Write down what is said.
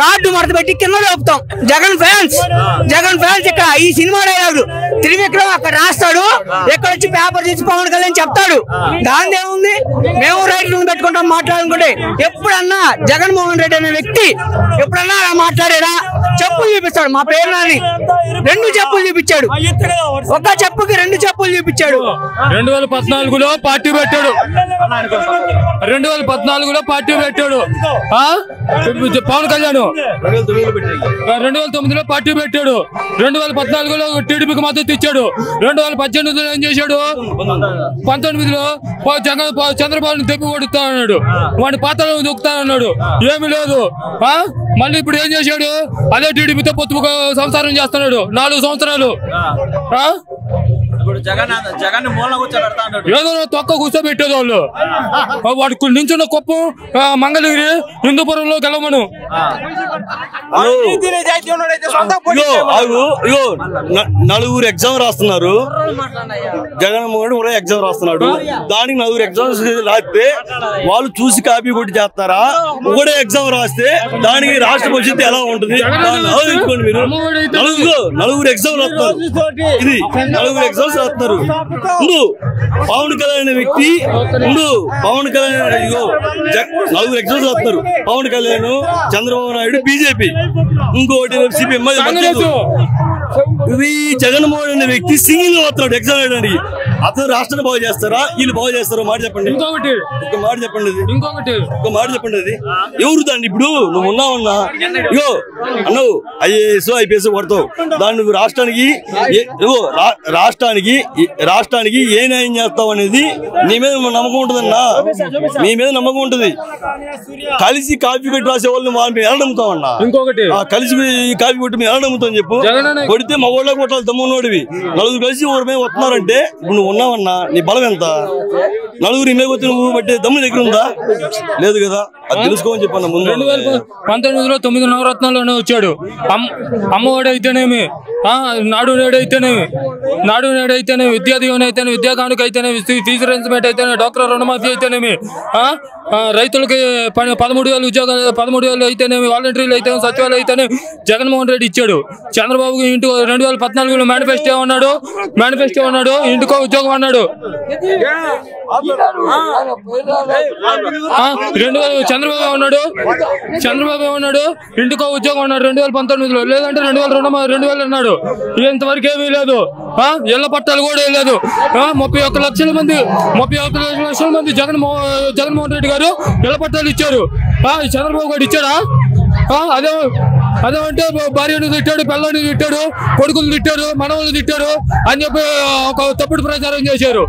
Rod మడత పెట్టి కింద లోపుతాం. జగన్ ఫ్యాన్స్ ఇక్కడ ఈ సినిమా డైలాగులు త్రివిక్రమ్ అక్కడ రాస్తాడు, ఎక్కడ వచ్చి పేపర్ తీసి పవన్ కళ్యాణ్ చెప్తాడు. దాని ఏముంది, మేము రైట్ పెట్టుకుంటాం మాట్లాడుకుంటే. ఎప్పుడన్నా జగన్మోహన్ రెడ్డి అనే వ్యక్తి ఎప్పుడన్నా అలా మాట్లాడారా? చెప్పులు చూపిస్తాడు, మా పేరుని 2 చెప్పులు చూపించాడు, ఒక చెప్పుకి 2 చెప్పులు చూపించాడు. 2014లో పార్టీ పెట్టాడు, 2014లో పార్టీ పెట్టాడు పవన్ కళ్యాణ్. 2009లో పార్టీ పెట్టాడు, 2014లో టీడీపీకి మద్దతు ఇచ్చాడు. 2018లో ఏం చేశాడు? 19లో చంద్రబాబుని దెబ్బ కొడుతా అన్నాడు, వాడిని పాత్రలో దొక్కుతా అన్నాడు. ఏమి లేదు. మళ్ళీ ఇప్పుడు ఏం చేశాడు? అదే టీడీపీతో పొత్తు సంసారం చేస్తున్నాడు 4 సంవత్సరాలు. ఏదో తొక్క కూర్చోబెట్టేది వాళ్ళు. వాడికి నించున్న కుప్పం మంగళగిరి హిందూపురంలో గెలవమను. నలుగురు ఎగ్జామ్ రాస్తున్నారు, జగన్మోహన్ రెడ్డి ఎగ్జామ్ రాస్తున్నాడు. దానికి 4 ఎగ్జామ్స్ రాస్తే వాళ్ళు చూసి కాపీ కొట్టి చేస్తారా? ఒకటే ఎగ్జామ్ రాస్తే దానికి రాష్ట్ర భవిష్యత్తు ఎలా ఉంటుంది ఆలోచించుకోండి మీరు. నలుగురు ఎగ్జామ్ రాస్తున్నారు, ఇది 4 ఎగ్జామ్స్ రాస్తున్నారు. పవన్ కళ్యాణ్ అనే వ్యక్తి పవన్ కళ్యాణ్ 4 ఎగ్జామ్స్ రాస్తున్నారు. పవన్ కళ్యాణ్, చంద్రబాబు నాయుడు, బీజేపీ, ఇంకోటి సిపిఎం. ఇది జగన్మోహన్ అనే వ్యక్తి సింగిల్ గా వస్తున్నాడు ఎగ్జామ్ వేయడానికి. అతను రాష్ట్రాన్ని బాగు చేస్తారా, వీళ్ళు బాగు చేస్తారో మాట చెప్పండి. ఒక మాట చెప్పండి, అది ఎవరు దాన్ని? ఇప్పుడు నువ్వు ఉన్నావన్నా, ఇగో అన్నావు ఐఏఎస్ ఐపీఎస్ పడతావు, దాన్ని నువ్వు రాష్ట్రానికి ఏ న్యాయం చేస్తావు అనేది నీ మీద నమ్మకం ఉంటుందన్నా, నీ మీద నమ్మకం ఉంటుంది. కలిసి కాపీ కొట్టి రాసే వాళ్ళని వాళ్ళని ఎలా నమ్ముతావన్నా? కలిసి కాపీ కొట్టి మేము ఎలా నమ్ముతాం చెప్పు? కొడితే మా ఊళ్ళో కొట్టాలి, తమ్ముడివి. 4 కలిసి ఊరి మీద వస్తున్నారంటే ఇప్పుడు నువ్వు ఉన్నావన్నా, నీ బలం ఎంత? 4 మీద వచ్చి నువ్వు బట్టే దమ్ము దగ్గర ఉందా? లేదు కదా, అది తెలుసుకోమని చెప్పాను ముందు. 2019లో 9 నవరత్నాల్లోనే వచ్చాడు. అమ్మఒడి అయితేనేమి, నాడు నేడు అయితేనేమి, విద్యా దీవెన అయితేనే, విద్యా కానుక అయితేనేమి, ఫీజు రియంబర్స్మెంట్ అయితేనే, డాక్టర్ రుణమాఫీ అయితేనేమి, రైతులకి 13,000 ఉద్యోగాలు 13,000 అయితేనేమి, వాలంటీర్లు అయితేనే, సచివాలయం అయితేనే జగన్మోహన్ రెడ్డి ఇచ్చాడు. చంద్రబాబుకి ఇంటికి 2014లో మేనిఫెస్టో ఉన్నాడు, ఇంటికో ఉద్యోగం అన్నాడు. చంద్రబాబు ఉన్నాడు ఇంటికో ఉద్యోగం అన్నాడు 2019లో, లేదంటే 2000 అన్నాడు. ఇంతవరకు ఏమీ లేదు. ఇళ్ల పట్టాలు కూడా లేదు. 31 లక్షల మంది జగన్మోహన్ రెడ్డి గారు ఇళ్ల పట్టాలు ఇచ్చారు. చంద్రబాబు గారు ఇచ్చాడా? అదేమంటే భార్యను తిట్టాడు, పిల్లని తిట్టాడు, కొడుకులు తిట్టారు, మనవలు తిట్టారు అని చెప్పి ఒక తప్పుడు ప్రచారం చేశారు.